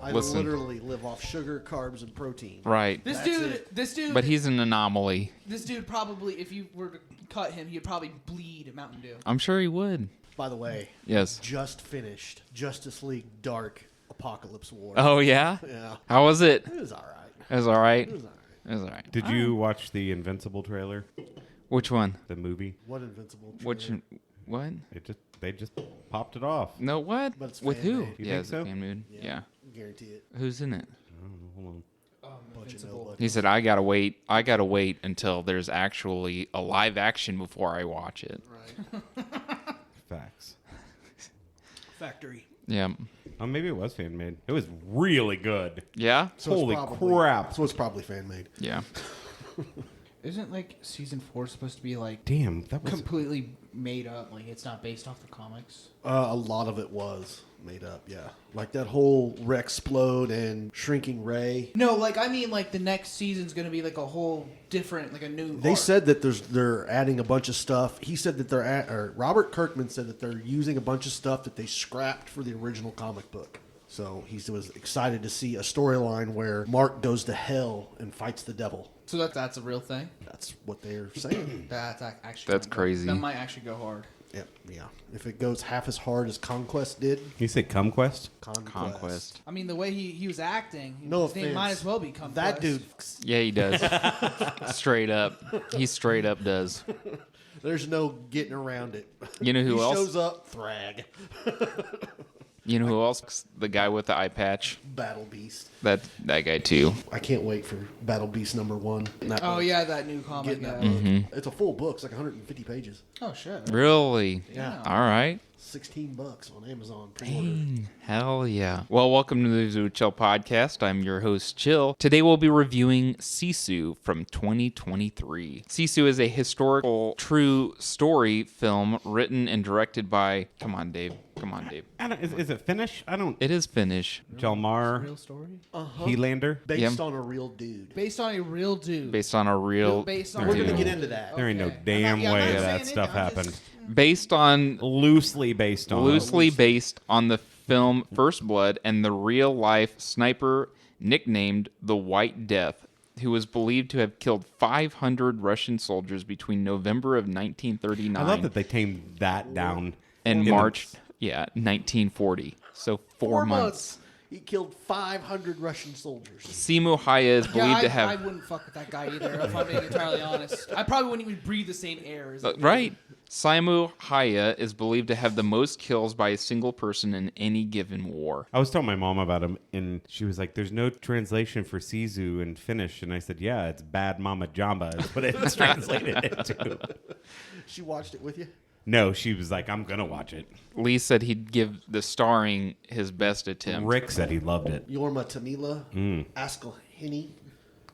I literally live off sugar, carbs, and protein. Right. This dude. But he's an anomaly. This dude probably, if you were to cut him, he'd probably bleed at Mountain Dew. I'm sure he would. By the way, Yes. just finished Justice League Dark Apocalypse War. Oh, yeah? Yeah. How was it? It was all right. It was all right. It was all right. It was all right. Did you watch the Invincible trailer? Which one? The movie? What Invincible? Which? What? They just popped it off. No, what? But it's With who? fan-made. You Yeah, think it's so? a fan mood. Yeah. Guarantee it. Who's in it? I don't know. Hold on. Bunch of Invincible. nobody. He said, I gotta wait until there's actually a live action before I watch it. Right. Facts. Factory. Yeah. Oh, maybe it was fan made. It was really good. Yeah? So it's Holy probably- crap. So it's probably fan made. Yeah. Isn't like season 4 supposed to be like Damn, that was completely made up? Like it's not based off the comics. A lot of it was made up. Yeah, like that whole Rexplode and Shrinking Ray. No, like I mean, like the next season's gonna be like a whole different, like a new. They arc. said that they're adding a bunch of stuff. He said that Robert Kirkman said that they're using a bunch of stuff that they scrapped for the original comic book. So he was excited to see a storyline where Mark goes to hell and fights the devil. So that's a real thing. That's what they're saying. That's actually That's crazy. That might actually go hard. Yeah. If it goes half as hard as Conquest did, You say Cumquest? Conquest. I mean, the way he was acting, No his name offense. might as well be Conquest. That dude. Yeah, he does. Straight up. He straight up does. There's no getting around it. You know who he else? shows up, Thrag, You know who else? The guy with the eye patch. Battle Beast. That guy too. I can't wait for Battle Beast #1. Oh yeah, that new comic. Getting that Yeah. book. Mm-hmm. It's a full book. It's like 150 pages. Oh shit. Really? Yeah. All right. $16 on Amazon. Pre-order. Dang, hell yeah. Well, welcome to the Zoo Chill podcast. I'm your host, Chill. Today we'll be reviewing Sisu from 2023. Sisu is a historical true story film written and directed by... Come on, Dave. Is it Finnish? I don't... It is Finnish. Jalmari Real story. Helander? Based Yeah. on a real dude. Based on a real dude. Based on a real... Based on We're a going to dude. get into that. There ain't no Okay. damn I'm not way saying that it, stuff I'm just- happened. Based on... Loosely based on. Loosely based on the film First Blood and the real-life sniper nicknamed the White Death, who was believed to have killed 500 Russian soldiers between November of 1939 I love that they tamed that down. and in March, 1940. So 4 months. He killed 500 Russian soldiers. Simo Hayah is believed to I have... wouldn't fuck with that guy either, if I'm being entirely honest. I probably wouldn't even breathe the same air as him. Right. Simo Hayah is believed to have the most kills by a single person in any given war. I was telling my mom about him, and she was like, there's no translation for Sisu in Finnish. And I said, yeah, it's Bad Mama Jamba is what it's translated into. She watched it with you? No, she was like, I'm going to watch it. Lee said he'd give the starring his best attempt. Rick said he loved it. Jorma Tommila, Aksel Hennie,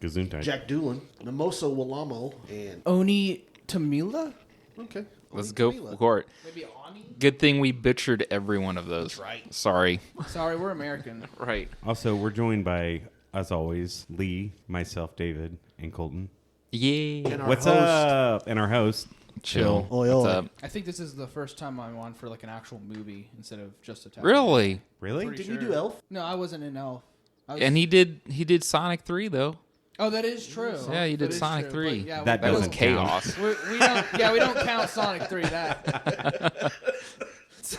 Gesundheit. Jack Doolan, Mimosa Willamo, and... Onni Tommila? Okay. Let's Onni go Tommila. for it. Maybe Onni? Good thing we butchered every one of those. That's right. Sorry. Sorry, we're American. Right. Also, we're joined by, as always, Lee, myself, David, and Colton. Yeah. And our What's host, up? And our host. Chill. Oi, What's oi. up? I think this is the first time I'm on for like an actual movie instead of just a tag. Really? Really? Pretty Didn't you sure. do Elf? No, I wasn't in Elf. I was- And he did Sonic 3 though. Oh, that is true. Yeah, you did That is Sonic true, 3. but yeah, That That was doesn't chaos. we don't count Sonic 3 that.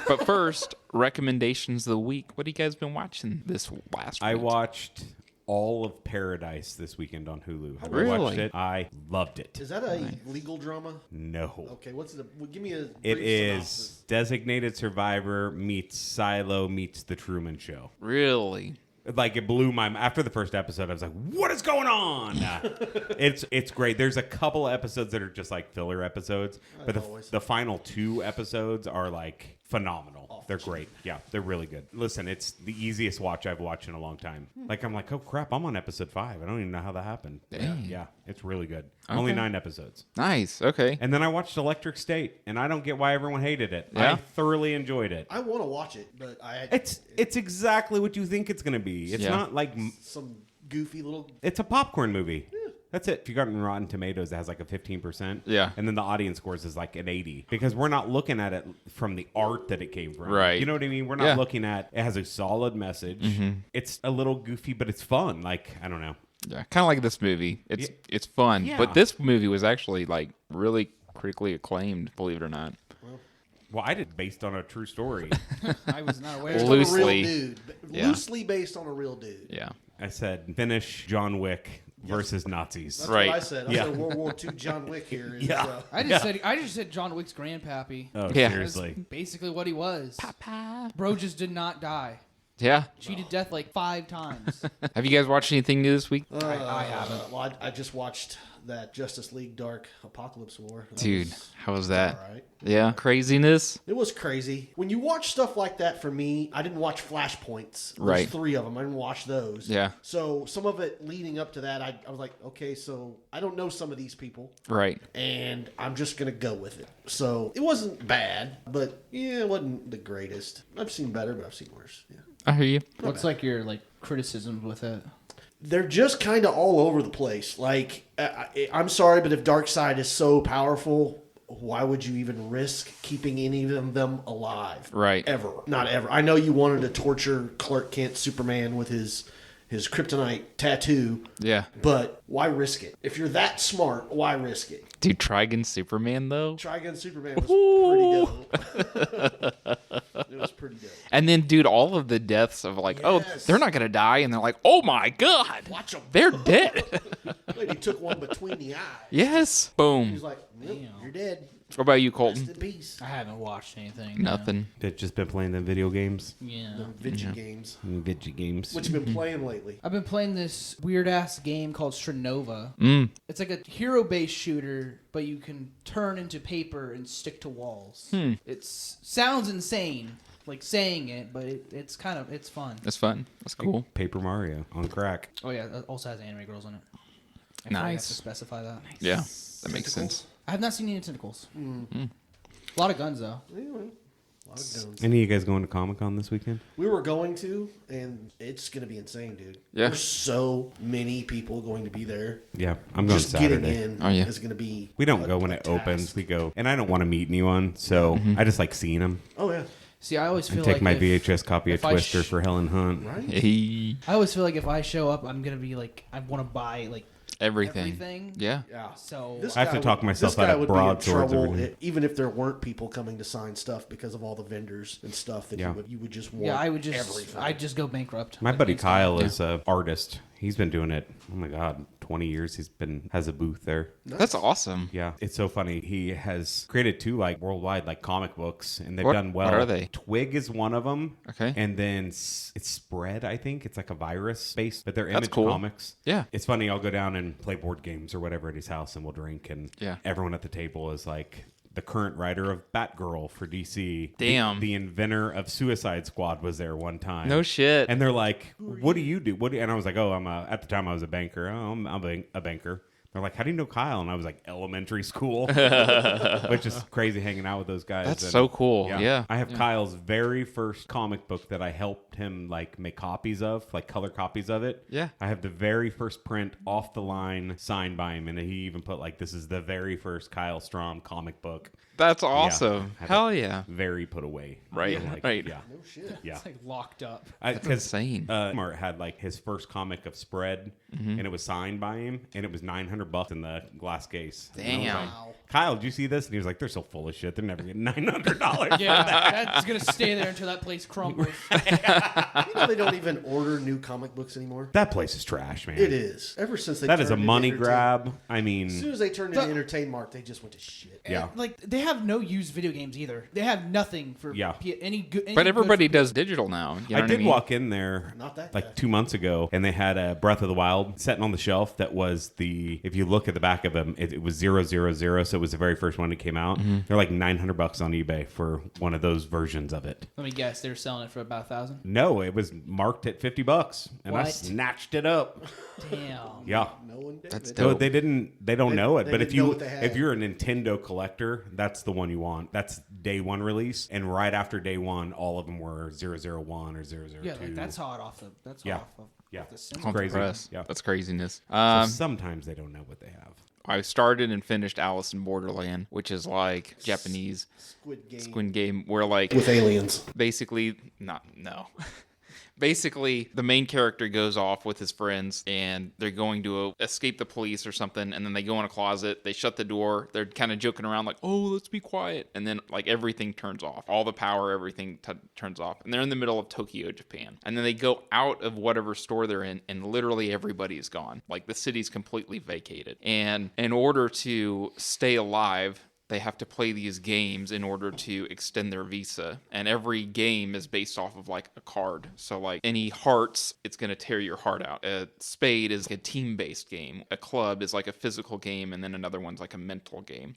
But first, recommendations of the week. What have you guys been watching this last I week? watched all of Paradise this weekend on Hulu. Have you Really? watched it? I loved it. Is that a legal drama? No. Okay, what's the... Well, give me a It brief is synopsis. Designated Survivor meets Silo meets The Truman Show. Really? Like, it blew my... After the first episode, I was like, what is going on? It's great. There's a couple of episodes that are just like filler episodes, but always. the final 2 episodes are like phenomenal. They're great. Yeah, they're really good. Listen, it's the easiest watch I've watched in a long time. Like, I'm like, oh crap, I'm on episode 5. I don't even know how that happened. Dang. Yeah, it's really good. Only 9 episodes. Nice. Okay. And then I watched Electric State, and I don't get why everyone hated it. Yeah? I thoroughly enjoyed it. I want to watch it, but I... It's exactly what you think it's going to be. It's Yeah. not like... some goofy little... It's a popcorn movie. That's it. If you got in Rotten Tomatoes, it has like a 15%. Yeah. And then the audience scores is like an 80 because we're not looking at it from the art that it came from. Right. You know what I mean? We're not looking at it has a solid message. It's a little goofy, but it's fun. Like, I don't know. Yeah, kind of like this movie. It's fun, Yeah. but this movie was actually like really critically acclaimed, believe it or not. Well, I did based on a true story. I was not aware. Based of on a Loosely. real dude. Yeah. Loosely based on a real dude. Yeah. I said finish John Wick versus Nazis. That's Right. what I said. I said World War II John Wick here. Is, Yeah. I just said John Wick's grandpappy. Oh, Yeah. seriously. Basically what he was. Bro just did not die. Yeah. Cheated death like 5 times. Have you guys watched anything new this week? I haven't. Well, I just watched that Justice League Dark Apocalypse War. That Dude, was how was that? all right. Yeah. Craziness? It was crazy. When you watch stuff like that, for me, I didn't watch Flashpoints. There's Right. 3 of them. I didn't watch those. Yeah. So some of it leading up to that, I was like, okay, so I don't know some of these people, Right. and I'm just going to go with it. So it wasn't bad, but yeah, it wasn't the greatest. I've seen better, but I've seen worse. Yeah. I hear you. What's like your criticism with it? They're just kind of all over the place. Like, I'm sorry, but if Darkseid is so powerful, why would you even risk keeping any of them alive? Right. Ever. Not ever. I know you wanted to torture Clark Kent Superman with his kryptonite tattoo, Yeah. but why risk it? If you're that smart, why risk it? Dude, Trigon Superman, though? Trigun Superman was pretty dope. It was pretty dope. And then, dude, all of the deaths of like, oh, Yes. they're not going to die. And they're like, oh my God. Watch 'em. They're dead. Wait, he took one between the eyes. Boom. Boom. He's like, yep, you're dead. What about you, Rest Colton? in peace. I haven't watched anything. Nothing. They've just been playing them video games. Yeah. Video games. Video games. What you been playing lately? I've been playing this weird ass game called Strinova. It's like a hero based shooter, but you can turn into paper and stick to walls. It sounds insane, like saying it, but it's fun. That's fun. That's cool. Paper Mario on crack. Oh yeah, it also has anime girls in it. I feel like I have to specify that. Yeah. That makes sense. I have not seen any tentacles. A lot of guns though. Anyway, a lot of guns. Any of you guys going to Comic-Con this weekend? We were going to, and it's going to be insane, dude. Yeah. There's so many people going to be there. Yeah, I'm going Just Saturday. getting in Oh, yeah. is going to be. We don't a- go when a it task. opens. We go, and I don't want to meet anyone, so I just like seeing them. Oh yeah, See, I always feel And take like my if- VHS copy of if I Twister for Helen Hunt. right. Hey. I always feel like if I show up, I'm gonna be like, I want to buy like Everything. everything. Yeah. Yeah. So This I have to guy talk myself this out guy of would be in broadswords trouble everything. even if there weren't people coming to sign stuff because of all the vendors and stuff that Yeah. you would just want. yeah, I would just everything. I'd just go bankrupt. My Like buddy instant. Kyle is an artist. He's been doing it. Oh my God, 20 years. Has a booth there. That's awesome. Yeah, it's so funny. He has created 2 worldwide comic books, and they've What- done well. what are they? Twig is one of them. Okay. And then it's Spread. I think it's like a virus based, but they're That's Image cool. Comics. Yeah. It's funny. I'll go down and play board games or whatever at his house, and we'll drink, and Yeah. everyone at the table is like the current writer of Batgirl for DC. Damn. The inventor of Suicide Squad was there one time. No shit. And they're like, "What do you do?" And I was like, "Oh, at the time I was a banker. Oh, I'm a banker." They're like, "How do you know Kyle?" And I was like, "Elementary school," which is crazy hanging out with those guys. That's And, so cool. Yeah. I have Kyle's very first comic book that I helped him make copies of, color copies of it. Yeah. I have the very first print off the line signed by him, and he even put "This is the very first Kyle Strom comic book." That's awesome. Had Hell it yeah. Very put away. Right, right. Yeah. No shit. Yeah. It's like locked up. Because insane. Mart had his first comic of Spread, and it was signed by him, and it was $900 in the glass case. And I was Damn. like, Kyle, did you see this? And he was like, "They're so full of shit. They're never getting $900." Yeah, that's gonna stay there until that place crumbles. You know they don't even order new comic books anymore. That place is trash, man. It is. Ever since they That is a turned it money into grab. I As soon mean, as they turned into Entertain Mart, they just went to shit. yeah. Like they have no used video games either. They have nothing for Yeah. any good. But everybody does digital now. You know I what did mean? walk in there Not that bad. 2 months ago, and they had a Breath of the Wild sitting on the shelf that was if you look at the back of them, it was 000, so it was the very first one that came out. They're like $900 on eBay for one of those versions of it. Let me guess, they were selling it for about 1,000. No, it was marked at $50, and I What? snatched it up. Damn. Yeah. No one did. That's it. dope. No, they don't know it. they But didn't if know what they had. if you're a Nintendo collector, that's the one you want. That's day one release, and right after day one, all of them were 001 or 002. Yeah, like that's hot off the. That's Yeah. hot off of. Yeah, The it's Sims. I'm crazy. impressed. Yeah. That's craziness. So sometimes they don't know what they have. I started and finished Alice in Borderland, which is like Japanese Squid Game, where like with aliens. basically no. Basically, the main character goes off with his friends and they're going to escape the police or something. And then they go in a closet, they shut the door, they're kind of joking around like, oh, let's be quiet. And then like everything turns off, all the power, everything turns off. And they're in the middle of Tokyo, Japan. And then they go out of whatever store they're in and literally everybody is gone. Like the city's completely vacated. And in order to stay alive, they have to play these games in order to extend their visa. And every game is based off of like a card. So like any hearts, it's going to tear your heart out. A spade is a team-based game. A club is like a physical game. And then another one's like a mental game.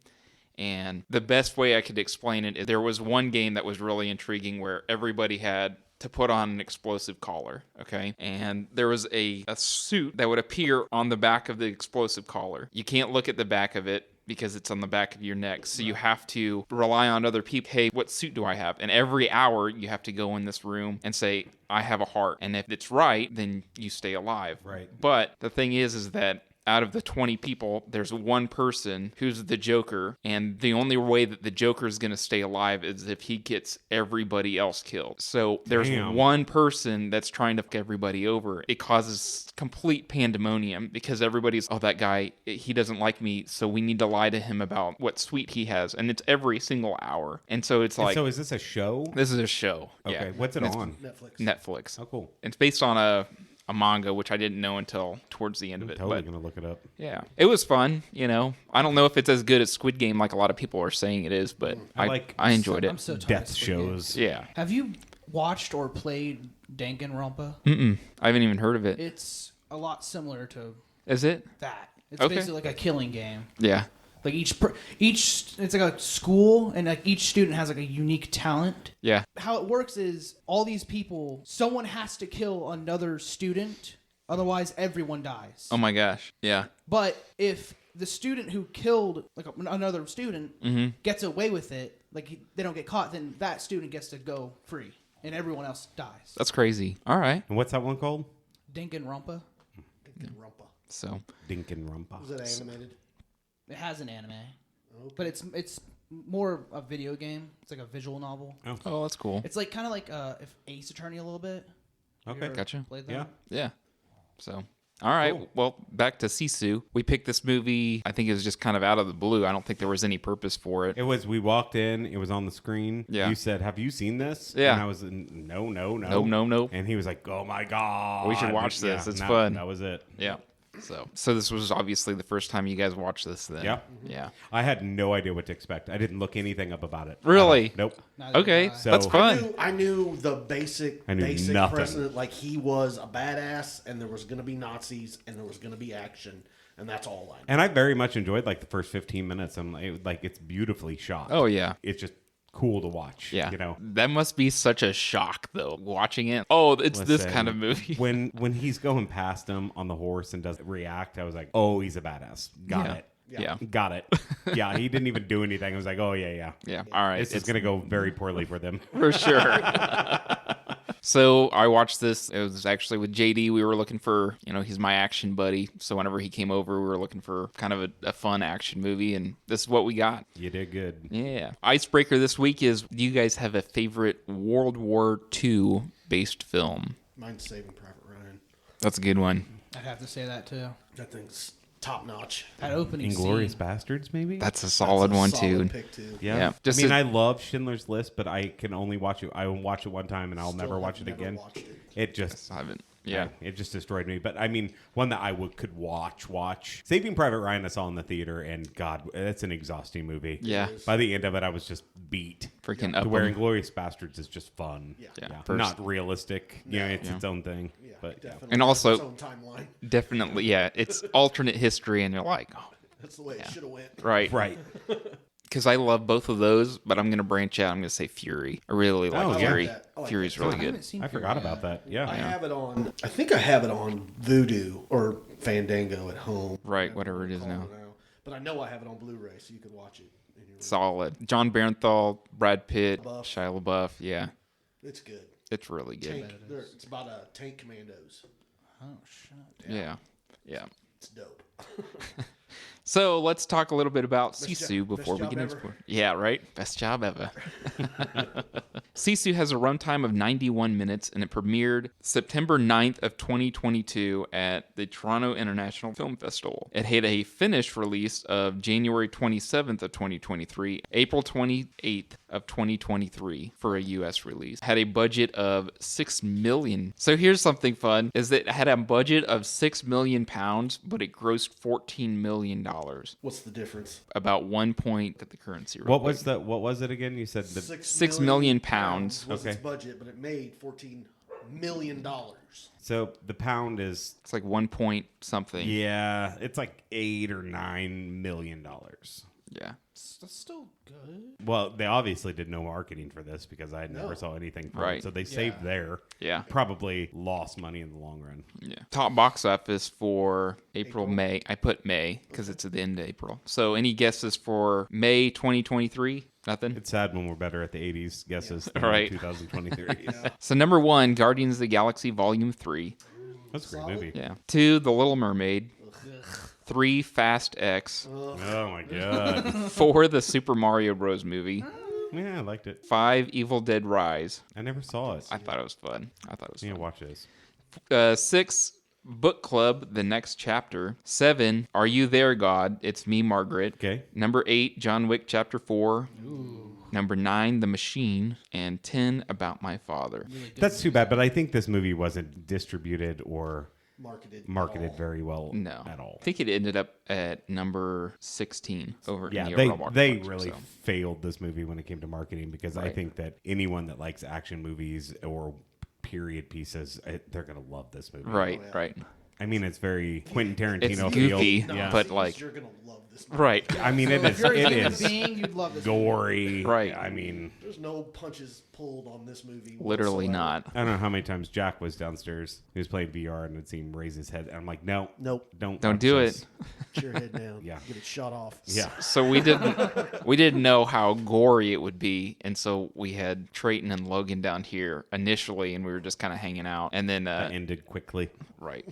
And the best way I could explain it is there was one game that was really intriguing where everybody had to put on an explosive collar, okay? And there was a suit that would appear on the back of the explosive collar. You can't look at the back of it because it's on the back of your neck. So you have to rely on other people. Hey, what suit do I have? And every hour you have to go in this room and say, I have a heart. And if it's right, then you stay alive. Right. But the thing is that out of the 20 people, there's one person who's the Joker, and the only way that the Joker is going to stay alive is if he gets everybody else killed. So there's one person that's trying to fuck everybody over. It causes complete pandemonium because everybody's, oh, that guy, he doesn't like me, so we need to lie to him about what suite he has. And it's every single hour. And so it's like... So is this a show? This is a show. Okay. Yeah. What's it on? Netflix. Oh, cool. It's based on a manga, which I didn't know until towards the end of it. Totally But going to look it up. yeah, it was fun. You know, I don't know if it's as good as Squid Game like a lot of people are saying it is, but I enjoyed it. I'm so tired Death of Squid Game. shows. Yeah. Have you watched or played Danganronpa? I haven't even heard of it. It's a lot similar to Is it? that. It's Okay. basically like a killing game. Yeah. Like each it's like a school, and like each student has like a unique talent. Yeah. How it works is all these people, someone has to kill another student, otherwise everyone dies. Oh my gosh. Yeah. But if the student who killed like another student gets away with it, like they don't get caught, then that student gets to go free, and everyone else dies. That's crazy. All right. And what's that one called? Danganronpa. So, Dinkin' Was it animated? It has an anime, but it's more a video game. It's like a visual novel. oh, that's cool. It's like kind of like if Ace Attorney a little bit. Okay. You ever Gotcha. Played that? Yeah. Yeah. So, all right. Cool. Well, back to Sisu. We picked this movie. I think it was just kind of out of the blue. I don't think there was any purpose for it. It was, we walked in, it was on the screen. Yeah. You said, have you seen this? Yeah. And I was, no. Nope. And he was like, oh my God. We should watch this. It's fun. That was it. Yeah. So this was obviously the first time you guys watched this then. Yeah. Yeah. I had no idea what to expect. I didn't look anything up about it. Really? Nope. Neither Okay. did I. So- That's fun. I knew the basic nothing. precedent, like he was a badass, and there was going to be Nazis, and there was going to be action, and that's all I knew. And I very much enjoyed like the first 15 minutes. I'm like, it's beautifully shot. Oh, yeah. It's just cool to watch. Yeah. You know? That must be such a shock though, watching it. Oh, it's this Listen, kind of movie. when he's going past him on the horse and doesn't react, I was like, oh, he's a badass. Got it. Yeah. Got it. Yeah, he didn't even do anything. I was like, oh, yeah. Yeah. All right. This is going to go very poorly for them. for sure. So I watched this. It was actually with JD. We were looking for, he's my action buddy. So whenever he came over, we were looking for kind of a fun action movie, and this is what we got. You did good. Yeah. Icebreaker this week is, do you guys have a favorite World War II based film? Mine's Saving Private Ryan. That's a good one. I'd have to say that too. That thing's top notch. That opening Inglorious scene. Bastards, maybe? That's a solid one Solid too. pick too. Yeah. Just I mean, a- I love Schindler's List, but I can only watch it. I will watch it one time and I'll Still never have watch it never again. watched it. It just... I haven't. Yeah. It just destroyed me. But I mean, one that I could watch. Saving Private Ryan I saw in the theater, and God, that's an exhausting movie. Yeah. By the end of it, I was just beat. Freaking To up. where 'em. Inglorious Bastards is just fun. Yeah. First- Not realistic. It's its own thing. Yeah, But definitely. And also- its own timeline. Definitely. Yeah. It's alternate history, and you're like, oh, That's the way it should have went. right. Right. Because I love both of those, but I'm going to branch out. I'm going to say Fury. I really like Oh, yeah. Fury. I like that. I like Fury's that. really I good. haven't seen I Fury forgot yet. about that. Yeah. I have it on. I think I have it on Vudu or Fandango at home. Right, whatever it is Call now. But I know I have it on Blu-ray, so you could watch it. In your room. Solid. John Barenthal, Brad Pitt, LaBeouf. Shia LaBeouf. Yeah, It's good. it's really good. It's about tank commandos. Oh shit. Yeah. Yeah. It's dope. So let's talk a little bit about Best Sisu job- before best we job get into ever. Yeah, right? Best job ever. Sisu has a runtime of 91 minutes and it premiered September 9th of 2022 at the Toronto International Film Festival. It had a finished release of January 27th of 2023, April 28th of 2023 for a US release. Had a budget of 6 million. So here's something fun is that it had a budget of 6 million pounds, but it grossed 14 million dollars. What's the difference? About 1 point at the currency. real What quick. was it again? You said the 6 million pounds. was its Okay. budget, but it made $14 million. so the pound is It's like 1 point something. yeah, it's like $8 or $9 million. Yeah. That's still good. Well, they obviously did no marketing for this because I never No. saw anything from Right. it. So they saved there. Yeah. Probably lost money in the long run. Yeah. Top box office for April, May. I put May because it's at the end of April. So any guesses for May 2023? Nothing? It's sad when we're better at the 80s guesses than Right. 2023. So number 1, Guardians of the Galaxy Volume 3. That's a great Solid. movie. Yeah. 2, The Little Mermaid. 3, Fast X. Oh my god. 4, The Super Mario Bros. Movie. Yeah, I liked it. 5, Evil Dead Rise. I never saw it. I thought it was fun. Yeah, watch this. 6, Book Club, The Next Chapter. 7, Are You There, God? It's Me, Margaret. Okay. Number 8, John Wick Chapter 4. Number 9, The Machine. And 10, About My Father. That's too bad, but I think this movie wasn't distributed or Marketed. very well No. at all. I think it ended up at number 16 over in Yeah, the they overall market. they budget, really so. failed this movie when it came to marketing because I Right. think that anyone that likes action movies or period pieces, they're gonna love this movie. Right, yeah. right. I mean, it's very Quentin Tarantino It's feel. goofy, Yeah. but like, You're going to love this movie. right. I mean, So it if is. you're a It human is being, you'd love this. gory. Right. I mean, There's no punches pulled on this movie. Literally whatsoever. not. I don't know how many times Jack was downstairs. He was playing VR and would see him raise his head. And I'm like, no, Nope. don't Don't watch do this. it. Put your head down. Yeah. Get it shot off. Yeah. So we didn't know how gory it would be, and so we had Trayton and Logan down here initially, and we were just kind of hanging out, and then That ended quickly. right,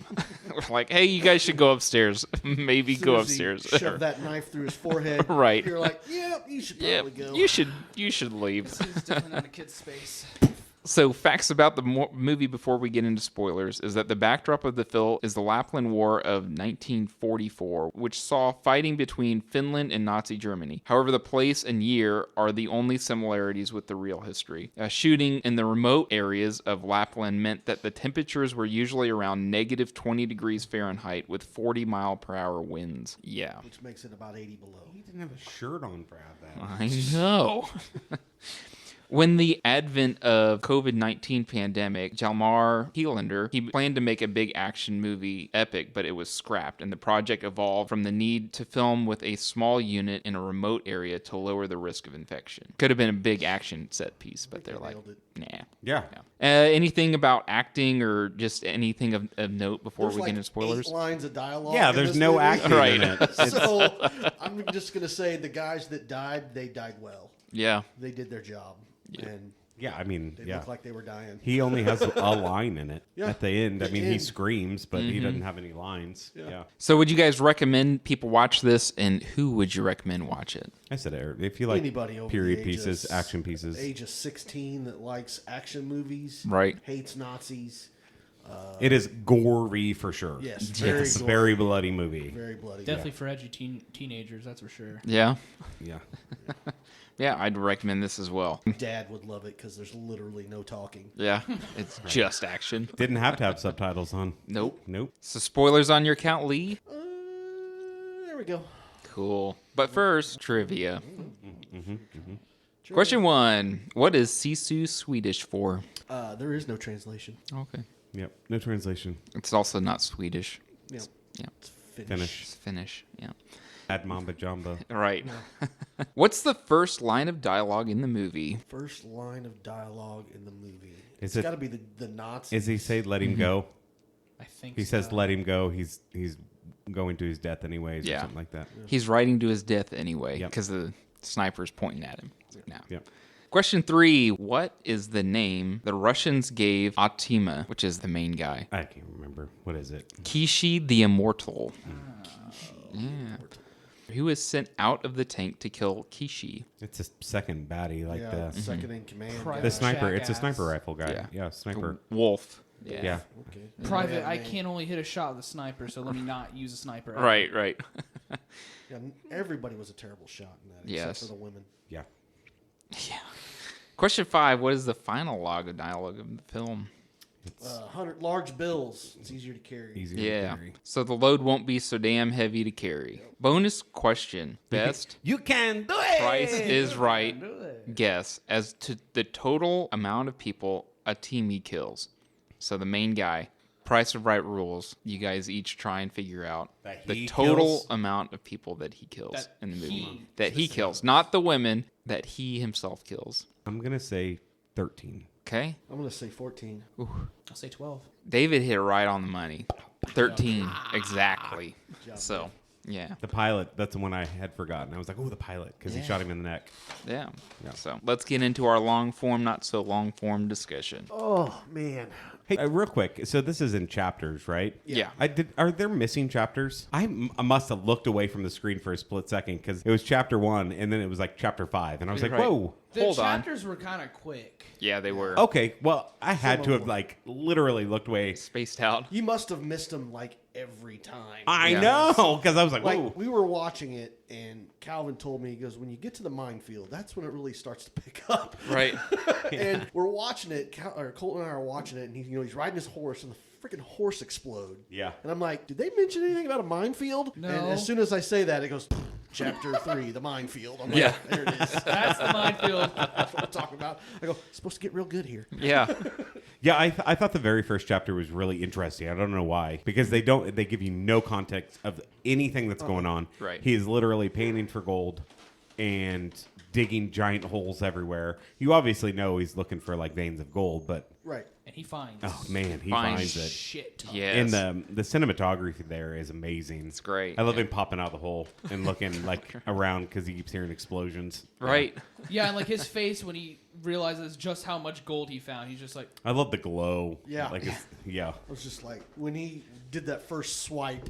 we're like, hey, you guys should go upstairs. Maybe As soon go as he upstairs. Shove that knife through his forehead. Right. You're like, yeah, you should Yeah, probably go. you should leave. It's definitely not a kid's space. So, facts about the movie before we get into spoilers is that the backdrop of the film is the Lapland War of 1944, which saw fighting between Finland and Nazi Germany. However, the place and year are the only similarities with the real history. Shooting in the remote areas of Lapland meant that the temperatures were usually around negative 20 degrees Fahrenheit with 40-mile-per-hour winds. Yeah. Which makes it about 80 below. He didn't have a shirt on for that. I know. When the advent of COVID-19 pandemic, Jalmari Helander, he planned to make a big action movie epic, but it was scrapped, and the project evolved from the need to film with a small unit in a remote area to lower the risk of infection. Could have been a big action set piece, but they're like, nailed it. nah. Yeah. Anything about acting or just anything of note before There's we like get into spoilers? 8 lines of dialogue. Yeah, in there's this no movie. acting Right. in it. So I'm just gonna say the guys that died, they died well. Yeah. They did their job, and Yeah, I mean, they yeah. looked like they were dying. He only has a line in it Yeah. at the end. I The mean, he end. screams, but he doesn't have any lines. Yeah. So would you guys recommend people watch this, and who would you recommend watch it? I said it. If you like Anybody over period the age pieces, of, action pieces. age of 16 that likes action movies, Right. hates Nazis. It is gory for sure. Yes, It's very a gory. very bloody movie. Very bloody. Definitely for edgy teenagers, that's for sure. Yeah. Yeah. Yeah, I'd recommend this as well. Dad would love it because there's literally no talking. Yeah, it's just action. Didn't have to have subtitles on. Nope. Nope. So spoilers on your count, Lee? There we go. Cool. But first, trivia. Question 1. What is Sisu Swedish for? There is no translation. Okay. Yep. No translation. It's also not Swedish. Yeah, Yeah. it's Finnish. Finish. It's Finnish. Yeah. Ad Mamba Jamba. Right. What's the first line of dialogue in the movie? First line of dialogue in the movie. Is It's it- got to be the Nazi. Is he say let him go? I think He so. says let him go. He's going to his death anyways Yeah. or something like that. He's riding to his death anyway Yep. because the sniper's pointing at him. No. Yep. Question 3. What is the name the Russians gave Atima, which is the main guy? I can't remember. What is it? Kishi the Immortal. Yeah. Who is sent out of the tank to kill Kishi? It's a second baddie, like Yeah, second in command. Private the sniper. It's a Jackass. sniper rifle guy. Yeah. Yeah, sniper. Wolf. Yeah. Okay. Private, Yeah, I man. can only hit a shot with a sniper, so let me not use a sniper. Right. Yeah, everybody was a terrible shot in that, Yes. except for the women. Yeah. Yeah. Question 5. What is the final log of dialogue of the film? 100 large bills. It's easier to carry. Easier to Yeah. carry. So the load won't be so damn heavy to carry. Bonus question. Best You can do it. Price is Right Do it. guess as to the total amount of people a team he kills. So the main guy. Price of Right rules. You guys each try and figure out That the he total kills? amount of people that he kills That in the movie. he That he kills, not the women. That he himself kills. I'm gonna say 13. Okay. I'm going to say 14. I'll say 12. David hit it right on the money. 13 exactly. job, So yeah. The pilot. That's the one I had forgotten. I was like, oh, the pilot, because he shot him in the neck. Yeah. Yeah. So let's get into our long form, not so long form discussion. Oh, man. Hey, real quick. So this is in chapters, right? Yeah. Are there missing chapters? I must have looked away from the screen for a split second because it was chapter 1 and then it was like chapter 5, and I was like, Right. whoa. The Hold on. chapters were kind of quick. Yeah, they were Okay, well, I had Some to of have them. like literally looked away. spaced out. You must have missed them like every time. I Yeah. know, because I was like, Like, whoa. we were watching it, and Calvin told me, he goes, when you get to the minefield, that's when it really starts to pick up. Right. And we're watching it, Colton and I are watching it, and he's riding his horse, and the freaking horse explode. Yeah. And I'm like, did they mention anything about a minefield? No. And as soon as I say that, it goes, chapter 3, the minefield. I'm like, Yeah. there it is. That's the minefield. That's what I'm talking about. I go, it's supposed to get real good here. Yeah. Yeah, I thought the very first chapter was really interesting. I don't know why, because they give you no context of anything that's going on. Right. He is literally painting for gold and digging giant holes everywhere. You obviously know he's looking for like veins of gold, but Right. And he finds oh man, he Finds finds it. shit ton. Yes. And the cinematography there is amazing. It's great, I love yeah. him popping out the hole and looking like around because he keeps hearing explosions. Right. Yeah, and like his face when he realizes just how much gold he found, he's just like, I love the glow. Yeah. Like yeah. I was just like, when he did that first swipe,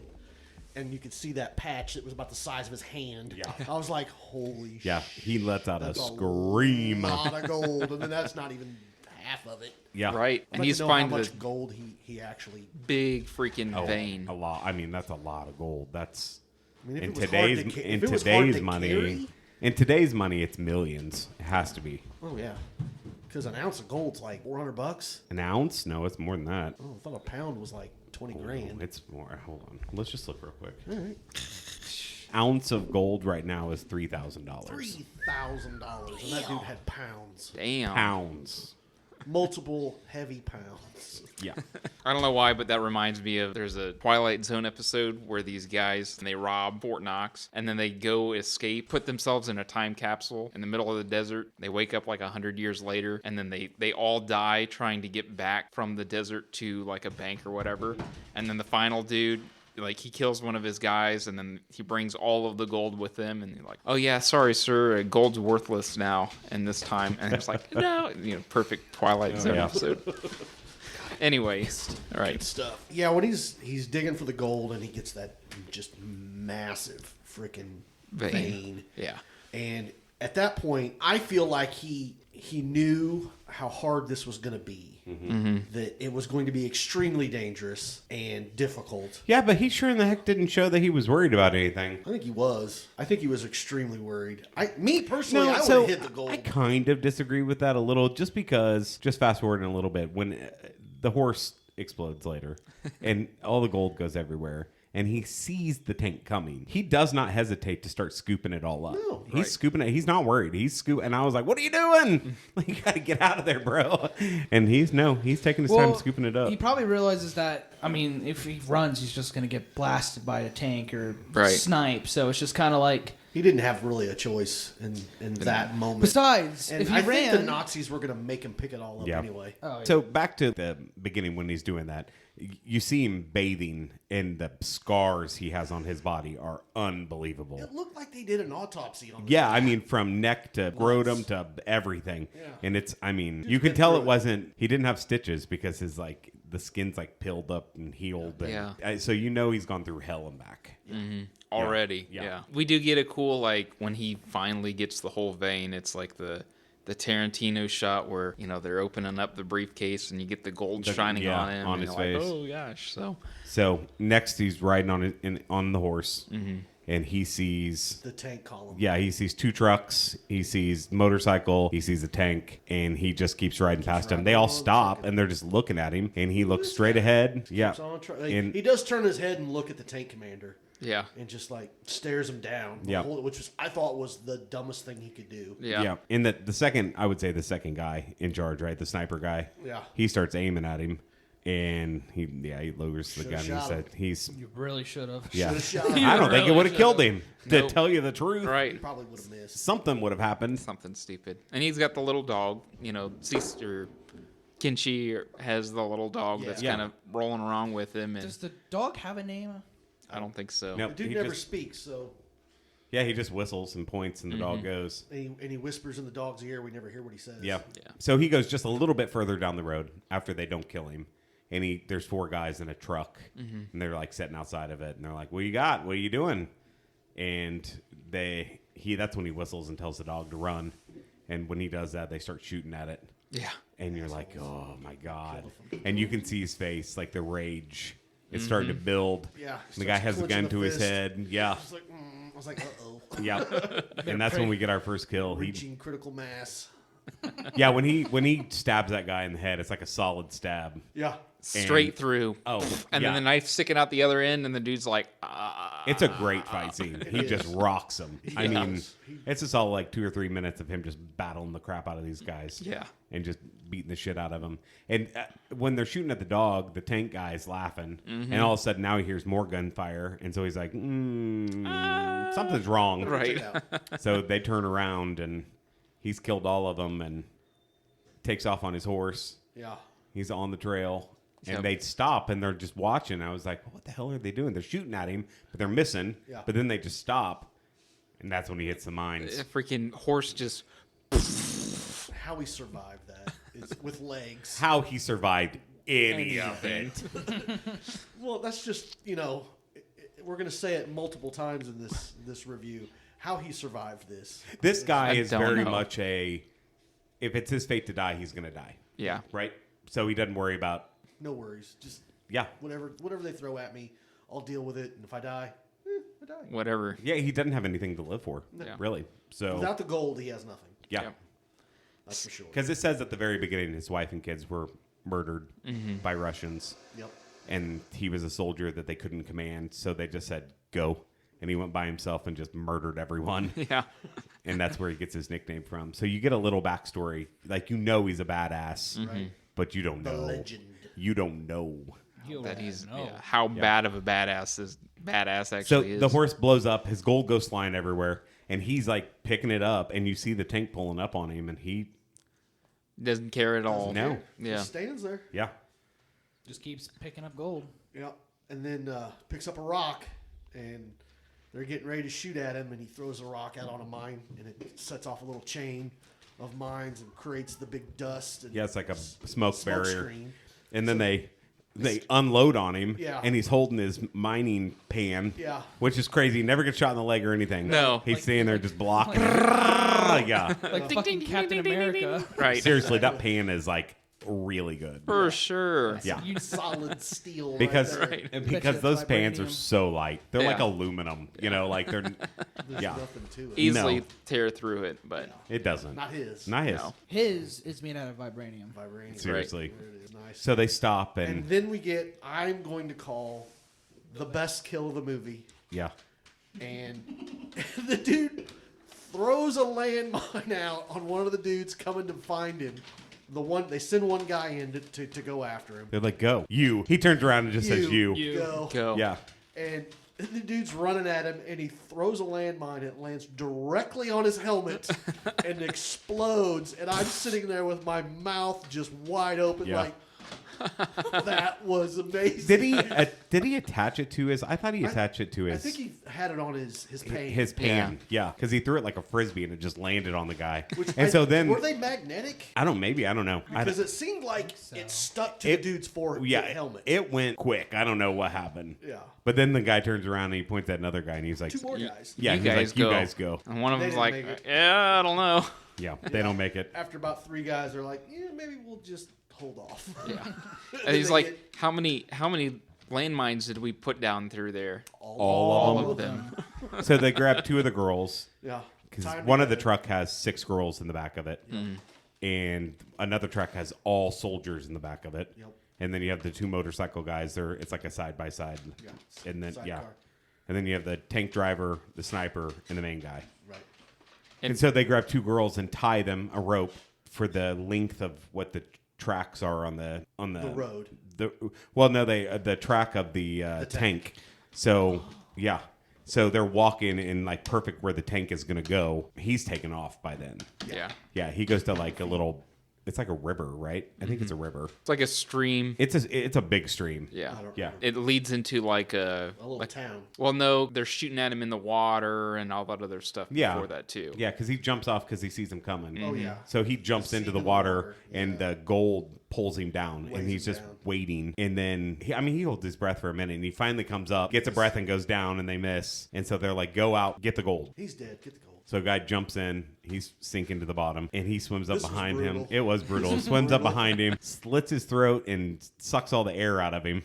and you could see that patch that was about the size of his hand. Yeah. I was like, holy Yeah. shit. He lets out a That's scream. A lot of gold, and then that's not even half of it. Yeah. Right. I'd And like he's to know how finding much the gold he actually. big freaking Oh, vein. a lot. I mean, that's a lot of gold. That's I mean, if in it was hard today's to in if it was hard today's to money. carry- In today's money, it's millions. It has to be Oh yeah, because an ounce of gold's like $400. an ounce. No, it's more than that. Oh, I thought a pound was like 20 grand. It's more. Hold on. Let's just look real quick. All right, Ounce of gold right now is $3,000. $3,000, and that dude had pounds, Damn. Pounds. multiple heavy pounds. Yeah. I don't know why, but that reminds me of there's a Twilight Zone episode where these guys they rob Fort Knox and then they go escape, put themselves in a time capsule in the middle of the desert. They wake up like 100 years later, and then they all die trying to get back from the desert to like a bank or whatever. And then the final dude, like he kills one of his guys, and then he brings all of the gold with him, and you're like, "Oh yeah, sorry, sir, gold's worthless now." And this time, and it's like, no, perfect Twilight Zone yeah. episode. Anyways, all right. Stuff. Yeah, when he's digging for the gold and he gets that just massive freaking vein. Yeah. And at that point, I feel like he knew how hard this was going to be. That it was going to be extremely dangerous and difficult. Yeah, but he sure in the heck didn't show that he was worried about anything. I think he was. I think he was extremely worried. Me personally, I would have hit the gold. I kind of disagree with that a little, just because. Just fast forwarding a little bit, when the horse explodes later, and all the gold goes everywhere, and he sees the tank coming, he does not hesitate to start scooping it all up. No. He's scooping it. He's not worried. He's scooping, and I was like, "What are you doing? Like, you got to get out of there, bro." And he's taking his time scooping it up. He probably realizes that, I mean, if he runs, he's just going to get blasted by a tank or Right. snipe. So it's just kind of like, He didn't have really a choice in that moment. Besides, and if he I ran, think the Nazis were going to make him pick it all up Yeah. anyway. Oh, yeah. So back to the beginning when he's doing that, you see him bathing, and the scars he has on his body are unbelievable. It looked like they did an autopsy on him. Yeah, I mean, from neck to scrotum to everything. Yeah. And it's, I mean, you could tell it wasn't, he didn't have stitches because his, like, the skin's, like, peeled up and healed. And, Yeah. so you know he's gone through hell and back. Already. Yeah. Yeah. We do get a cool, like, when he finally gets the whole vein, it's like the Tarantino shot where, you know, they're opening up the briefcase and you get the gold shining on him. on and his you're face. Like, oh, gosh. So next he's riding on the horse, and he sees The tank column. Yeah, he sees two trucks, he sees motorcycle, he sees a tank, and he just keeps riding past them. They all stop and they're just looking at him, and he looks straight ahead. Yeah, Keeps on like, and he does turn his head and look at the tank commander Yeah. and just like stares him down. Yeah. Which was I thought was the dumbest thing he could do. Yeah. And the second, I would say the second guy in charge, right, the sniper guy. Yeah. He starts aiming at him, and he lowers the Should've gun. He shot said, him. "He's You really should have. yeah." Should've shot him. I don't think it really would have killed should've. him. To Nope. tell you the truth, He Right. probably would have missed. something would have happened. Something stupid. And he's got the little dog, you know, Sister Kinchi has the little dog that's Yeah. kind of rolling around with him. And Does the dog have a name? I don't think so. Nope. The dude He never just- speaks, so Yeah, he just whistles and points, and the dog goes. and he whispers in the dog's ear. We never hear what he says. Yeah. Yeah. So he goes just a little bit further down the road after they don't kill him. And there's four guys in a truck, and they're like sitting outside of it, and they're like, "What you got? What are you doing?" And that's when he whistles and tells the dog to run. And when he does that, they start shooting at it. Yeah. And you're like, "Oh my god!" And you can see his face, like the rage. It's starting to build. Yeah. And the guy has the Clenching gun to his fist. head. Yeah. I was like, I was like, uh-oh. Yeah. And that's when we get our first kill. He Reaching critical mass. Yeah, when he stabs that guy in the head, it's like a solid stab. Yeah. Straight And- through. Oh, And yeah. then the knife sticking out the other end, and the dude's like, It's a great fight scene. He is. just rocks him. I mean, does. it's just all like 2 or 3 minutes of him just battling the crap out of these guys. Yeah. And just beating the shit out of them. And when they're shooting at the dog, the tank guy's laughing. And all of a sudden now he hears more gunfire. And so he's like, something's wrong. Right. Check it out. So they turn around and he's killed all of them and takes off on his horse. Yeah. He's on the trail. And Yep. they stop and they're just watching. I was like, what the hell are they doing? They're shooting at him, but they're missing. Yeah. But then they just stop. And that's when he hits the mines. A freaking horse just. How he survived that is with legs. How he survived any of it. Well, that's just, we're going to say it multiple times in this review. How he survived this. This guy I is don't very know. much if it's his fate to die, he's going to die. Yeah. Right? So he doesn't worry about, No worries. Just yeah. whatever they throw at me, I'll deal with it. And if I die, I die. Whatever. Yeah, he doesn't have anything to live for, Yeah. really. So, Without the gold, he has nothing. yeah. Yep. That's for sure. Because it says at the very beginning his wife and kids were murdered by Russians. Yep. And he was a soldier that they couldn't command, so they just said, go. And he went by himself and just murdered everyone. Yeah. And that's where he gets his nickname from. So you get a little backstory. Like, he's a badass, Right. but you don't The know. legend. You don't know. That he's no. how bad of a badass So actually is. the horse blows up. His gold goes flying everywhere. And he's, like, picking it up. And you see the tank pulling up on him. And he, doesn't care at all. No. Yeah. Just stands there. yeah. Just keeps picking up gold. Yep. And then picks up a rock, and they're getting ready to shoot at him, and he throws a rock out on a mine, and it sets off a little chain of mines and creates the big dust. And Yeah, it's like a smoke barrier. screen. And then they unload on him, Yeah. and he's holding his mining pan, Yeah. which is crazy. He never gets shot in the leg or anything. No. He's Like- standing there just blocking it. Yeah. Like fucking Captain America. Right. Seriously, that pan is like really good. For sure. Yeah. You solid steel. Because right there. because those pans are vibranium. so light. They're like Yeah. aluminum, like they're There's yeah. nothing to it. Easily No. tear through it, but It doesn't. Not his. Not his. No. His is made out of vibranium. Vibranium. Seriously. There it is. Nice. So they stop and and then we get, I'm going to call the best kill of the movie. yeah. And the dude throws a landmine out on one of the dudes coming to find him. They send one guy in to go after him. They're like, go. You. He turns around and just says you. You. Go. go. Yeah. And And the dude's running at him, and he throws a landmine. It lands directly on his helmet and explodes. And I'm sitting there with my mouth just wide open, like, that was amazing. Did he attach it to his? I thought he attached it to his. I think he had it on his pane. His pan, yeah, because he threw it like a frisbee and it just landed on the guy. So then, were they magnetic? I don't know. Because it seemed like it stuck to the dude's forehead. Yeah, helmet. It went quick. I don't know what happened. Yeah. But then the guy turns around and he points at another guy and he's like, Two more guys. Yeah, you guys go. And one of They them's didn't like, make it. yeah, I don't know. Yeah, they don't make it. After about 3 guys, they're like, yeah, maybe we'll just hold off. Yeah. And he's like, how many landmines did we put down through there? All of them. So they grab 2 of the girls. Yeah. Because one of the truck has 6 girls in the back of it. And another truck has all soldiers in the back of it. Yep. And then you have the 2 motorcycle guys. It's like a side-by-side. Yeah. And then, Sidecar. And then you have the tank driver, the sniper, and the main guy. Right. And so they grab 2 girls and tie them a rope for the length of what the tracks are on the road. The track of the tank. So yeah, so they're walking in like perfect where the tank is gonna go. He's taken off by then. Yeah. He goes to like a little. It's like a river, right? I think it's a river. It's like a stream. It's a big stream. Yeah. Yeah. It leads into like a little town. Well, no, they're shooting at him in the water and all that other stuff before that too. Yeah, because he jumps off because he sees him coming. Oh, yeah. So he jumps into the water, and the gold pulls him down, Weighs and he's him just down. waiting. And then, he holds his breath for a minute, and he finally comes up, gets a breath, and goes down, and they miss. And so they're like, go out, get the gold. He's dead. Get the gold. So a guy jumps in, he's sinking to the bottom, and he swims up This was behind him. brutal. It was brutal. Swims up behind him, slits his throat, and sucks all the air out of him.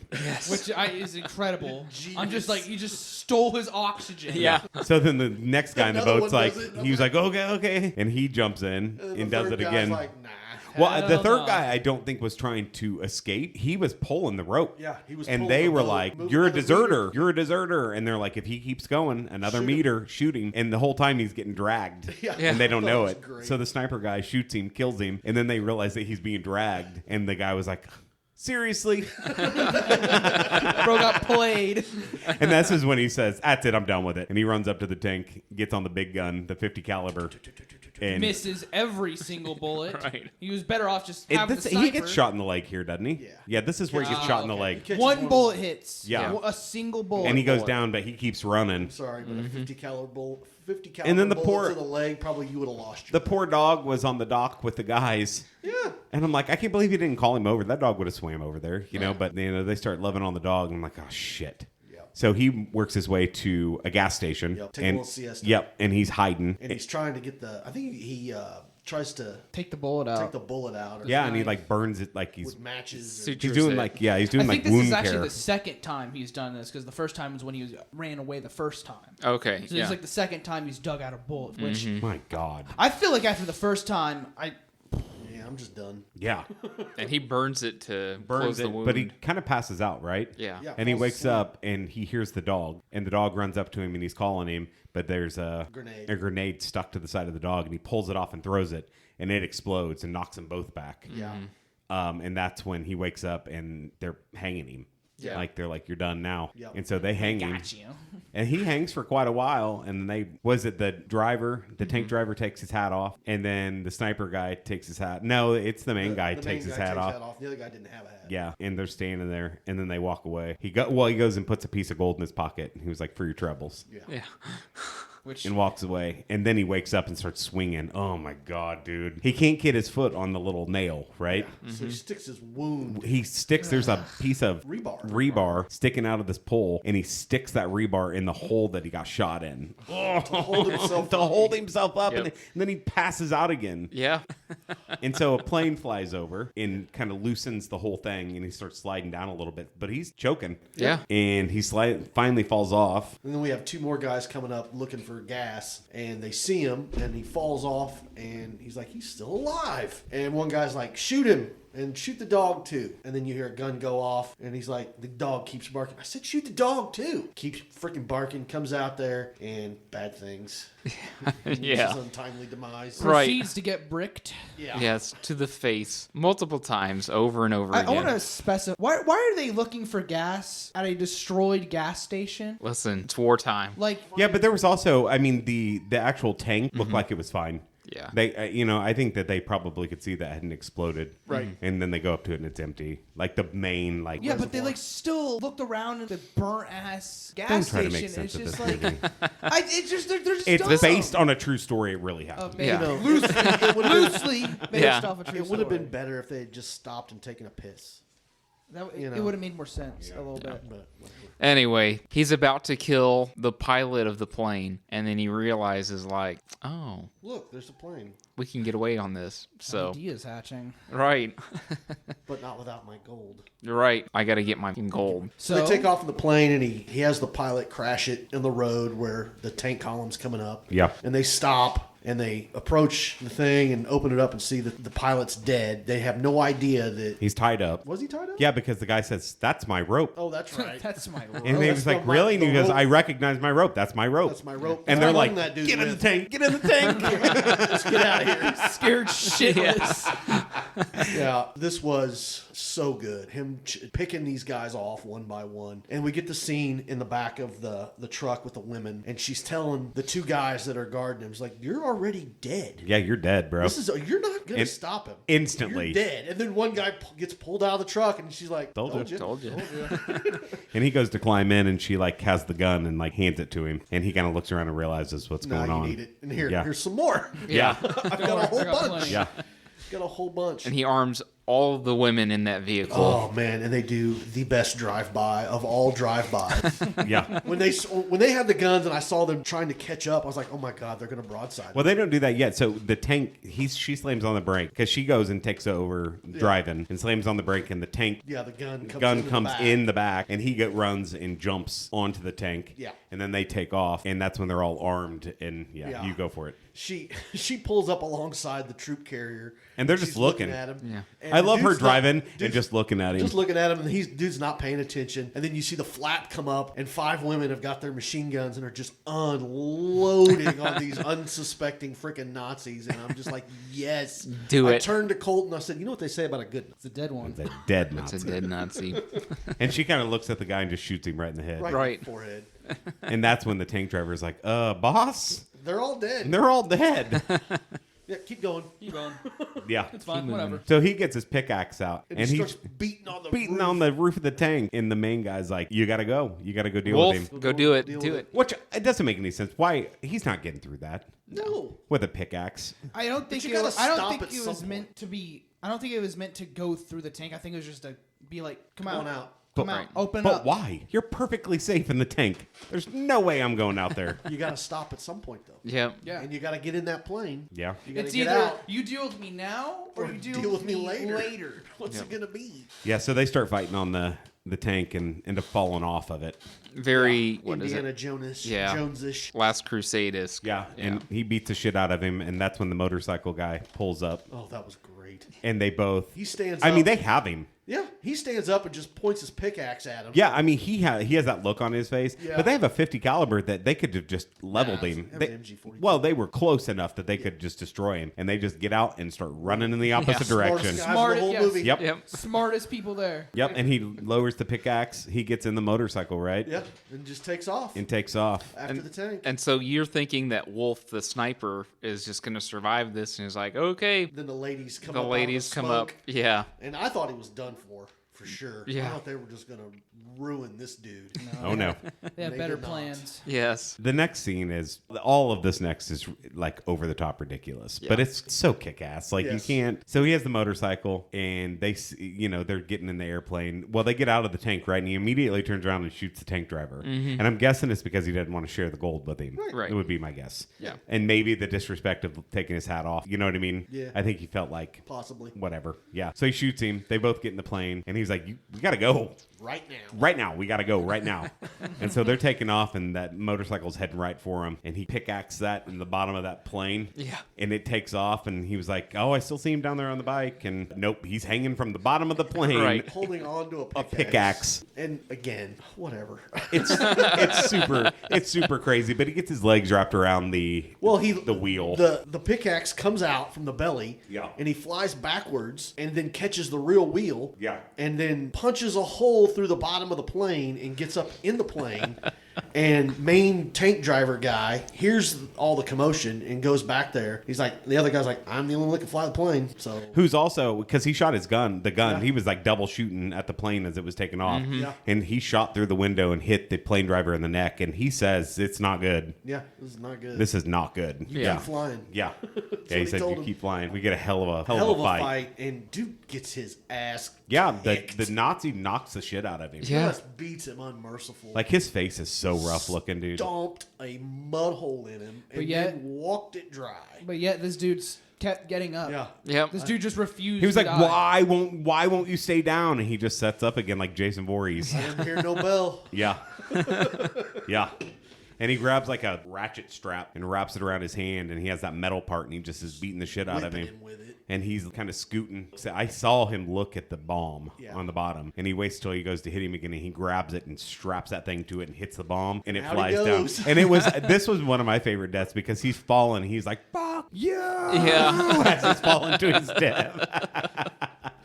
Which is incredible. Genius. I'm just like, you just stole his oxygen. Yeah. So then the next guy in the Another boat's one like, does it. he was like, okay. And he jumps in And and the does third it guy's again. like, nah. Well, the Hell third no. guy I don't think was trying to escape. He was pulling the rope. Yeah, he was And pulling they the were boat, like, moving "You're a another deserter. meter." You're a deserter." And they're like, "If he keeps going another Shoot him. meter, shoot him." And the whole time he's getting dragged, Yeah. and they don't That know was it. great. So the sniper guy shoots him, kills him, and then they realize that he's being dragged. And the guy was like, "Seriously?" Bro got played. And this is when he says, "That's it. I'm done with it." And he runs up to the tank, gets on the big gun, the 50 caliber, and Misses every single bullet. Right. He was better off just having the sniper. he gets shot in the leg here, doesn't he? Yeah. Yeah, this is where he gets shot in the leg. Catches One of bullet them. hits. Yeah. A single bullet. And he goes bullet. down, but he keeps running. Sorry, but a 50 caliber bullet. 50 caliber And then the bullet poor- to the leg, probably you would have lost The your poor dog was on the dock with the guys. Yeah. And I'm like, I can't believe you didn't call him over. That dog would have swam over there, you know. But they start loving on the dog, and I'm like, oh shit. Yep. So he works his way to a gas station. Yep, take a and, little siesta. Yep, and he's hiding. And he's trying to get the. I think he tries to Take the bullet out. take the bullet out. Or Yeah, and he Nice. like burns it like he's with matches. Suit- he's doing like he's doing I like think this wound is actually care. the second time he's done this because the first time was when he ran away the first time. Okay. So Yeah. it's like the second time he's dug out a bullet, which My God. I feel like after the first time, Yeah, I'm just done. Yeah, And he burns it to close burns the it, wound. but he kind of passes out, right? Yeah. Yeah. And he falls wakes asleep. up and he hears the dog, and the dog runs up to him and he's calling him, but there's a grenade stuck to the side of the dog, and he pulls it off and throws it, and it explodes and knocks them both back. Yeah. And that's when he wakes up and they're hanging him. Yeah. Like they're like, you're done now. Yep. And so they hang him. got you. And he hangs for quite a while. And then the driver, the tank driver takes his hat off. And then the sniper guy takes his hat. No, it's the main guy The takes main his guy hat takes off. The other guy didn't have a hat. Yeah. And they're standing there. And then they walk away. He goes and puts a piece of gold in his pocket. And he was like, for your troubles. Yeah. Yeah. Which And walks away. And then he wakes up and starts swinging. Oh my God, dude. He can't get his foot on the little nail, right? So he sticks his wound. He sticks, there's a piece of Rebar. sticking out of this pole, and he sticks that rebar in the hole that he got shot in. To hold himself To hold himself up, Yep. and then he passes out again. Yeah. And so a plane flies over and kind of loosens the whole thing, and he starts sliding down a little bit, but he's choking. Yeah. And he finally falls off. And then we have 2 more guys coming up looking for gas, and they see him, and he falls off, and he's like, he's still alive. And one guy's like, shoot him. and shoot the dog too. And then you hear a gun go off, and he's like, the dog keeps barking. I said, shoot the dog too. Keeps freaking barking, comes out there, and bad things. Yeah. His untimely demise. Right. Proceeds to get bricked. Yeah. Yes, to the face multiple times, over and over I again. want to specify. Why are they looking for gas at a destroyed gas station? Listen, it's wartime. Like, Yeah, but there was also, I mean, the actual tank looked like it was fine. Yeah. They, I think that they probably could see that hadn't exploded. Right. And then they go up to it and it's empty. Like the main, like. yeah, but they like still looked around at the burnt ass gas Don't try station. to make sense It's of just this like, movie. it's just they're just It's dumb. based on a true story. It really happened. Maybe Yeah. loosely based Yeah. off a true It would have story. been better if they had just stopped and taken a piss. It know. would have made more sense a little bit. But whatever. Anyway, he's about to kill the pilot of the plane, and then he realizes, like, oh, Look, there's a plane, we can get away on this. So, Ideas hatching. right. but not without my gold. You're right. I got to get my gold. So they take off in the plane, and he has the pilot crash it in the road where the tank column's coming up. Yeah. And they stop, and they approach the thing and open it up and see that the pilot's dead. They have no idea that... He's tied up. Was he tied up? Yeah, because the guy says, "That's my rope." Oh, that's right. That's my And he that's was like, the- "Really?" And he the goes, rope. "I recognize my rope. That's my rope. That's my rope. And That's they're how like, long that dude's "Get in the with." tank! Get in the tank!" Let's get out of here. scared shitless. Yeah, this was so good. Him picking these guys off one by one. And we get the scene in the back of the truck with the women. And she's telling the two guys that are guarding him, she's like, you're already dead. Yeah, you're dead, bro. You're not going to And stop him. instantly. You're dead. And then one guy gets pulled out of the truck and she's like, Told you. Told you. And he goes to climb in, and she like has the gun and like hands it to him, and he kind of looks around and realizes what's Now going you on. need it. And here, Yeah. here's some more. Yeah. I've got a whole I got bunch. plenty. Yeah. Got a whole bunch. And he arms all the women in that vehicle. Oh man, and they do the best drive-by of all drive-bys. Yeah. when they had the guns and I saw them trying to catch up, I was like, oh my god, they're gonna broadside. Well, they don't do that yet. So the tank, she slams on the brake because she goes and takes over driving and slams on the brake, and the tank Yeah, the gun comes in the back, and he runs and jumps onto the tank. Yeah. And then they take off, and that's when they're all armed, and Yeah. you go for it. She pulls up alongside the troop carrier, And they're just she's looking. at him. Yeah. And I the love her dude's not- driving and dude's just looking at him. Just looking at him, and dude's not paying attention. And then you see the flap come up, and 5 women have got their machine guns and are just unloading on these unsuspecting freaking Nazis. And I'm just like, yes, Do I it. turned to Colton. I said, you know what they say about a good It's a dead one. It's a dead It's Nazi. a dead Nazi. And she kind of looks at the guy and just shoots him right in the head. right, Right. in the forehead. And that's when the tank driver's like, boss? They're all dead. And they're all dead. Yeah, keep going. Keep going. Yeah. It's fine. Whatever. So he gets his pickaxe out, And, and he he's starts beating on the beating roof. on the roof of the tank. And the main guy's like, you gotta go. You gotta go deal with him. Wolf, go do it. Deal Do with it. Which, it doesn't make any sense. Why? He's not getting through that No. with a pickaxe. I don't think you it gotta was, I don't stop think at it some was point. meant to be. I don't think it was meant to go through the tank. I think it was just to be like, come Come out, on out. come But- out, open But up. why? You're perfectly safe in the tank. There's no way I'm going out there. You got to stop at some point, though. Yeah. Yeah. And you got to get in that plane. Yeah. You got to It's get either out. you deal with me now or you deal with me later. What's Yeah. it going to be? Yeah, so they start fighting on the tank and end up falling off of it. Very, what is Indiana it? Jones. Yeah. Jones-ish. Last Crusade-esque. Yeah, and he beats the shit out of him, and that's when the motorcycle guy pulls up, Oh, that was great. and they both. He stands I up. mean, they have him. Yeah, he stands up and just points his pickaxe at him. Yeah, I mean, he has that look on his face, Yeah. but they have a 50 caliber that they could have just leveled Yeah, him. have They- an MG42. well, they were close enough that they could just destroy him, and they just get out and start running in the opposite direction. Smartest guys in Smart- the whole yes. movie. Yep. Yep. Smartest people there. Yep, and he lowers the pickaxe. He gets in the motorcycle, right? Yep. And just takes off And takes off. after the tank. And so you're thinking that Wolf, the sniper, is just going to survive this, and he's like, okay. Then the ladies come The up. ladies out come of the up. smoke. Yeah. And I thought he was done for sure. Yeah. I thought they were just going to ruin this dude. Oh, no. They have They better did not. plans. Yes. The next scene is all of this next is like over the top ridiculous, but it's so kick ass. Like Yes. you can't. So he has the motorcycle, and they're getting in the airplane. Well, they get out of the tank, right? And he immediately turns around and shoots the tank driver. And I'm guessing it's because he didn't want to share the gold with him. Right. It would be my guess. Yeah. And maybe the disrespect of taking his hat off. You know what I mean? Yeah. I think he felt like Possibly. whatever. Yeah. So he shoots him. They both get in the plane, and he's he's like, we got to go. Right now. Right now. We got to go right now. And so they're taking off, and that motorcycle's heading right for him. And he pickaxes that in the bottom of that plane. Yeah. And it takes off, and he was like, oh, I still see him down there on the bike. And nope, he's hanging from the bottom of the plane. Right. Holding on to a Pickaxe. And again, whatever. It's super crazy, but he gets his legs wrapped around the wheel. The pickaxe comes out from the belly. Yeah. And he flies backwards and then catches the real wheel. Yeah. And then punches a hole through the bottom of the plane and gets up in the plane. And main tank driver guy hears all the commotion and goes back there. He's like, the other guy's like, I'm the only one that can fly the plane. So Who's also, because he shot the gun, Yeah. he was like double shooting at the plane as it was taking off. Yeah. And he shot through the window and hit the plane driver in the neck. And he says, it's not good. yeah, this is not good. This is not good. Yeah. Keep flying. Yeah. what Yeah, he he said, told you him. keep flying. We get a hell of a fight. And dude gets his ass Yeah, kicked. the Nazi knocks the shit out of him. Yeah. Just beats him unmerciful. Like, his face is so rough looking, dude. Stomped a mud hole in him and yet- then walked it dry. But yet this dude's kept getting up. Yeah. Yep. This dude just refused. He was to like, die. why won't you stay down? And he just sets up again like Jason Voorhees. I didn't hear no bell. Yeah. Yeah. And he grabs like a ratchet strap and wraps it around his hand, and he has that metal part, and he just is beating the shit out of Whipping him. him with it. And he's kind of scooting. So I saw him look at the bomb Yeah. on the bottom, and he waits till he goes to hit him again, and he grabs it and straps that thing to it and hits the bomb, and it Out he flies down. goes. And this was one of my favorite deaths because he's falling. He's like, "Fuck you!" Yeah. as he's falling to his death.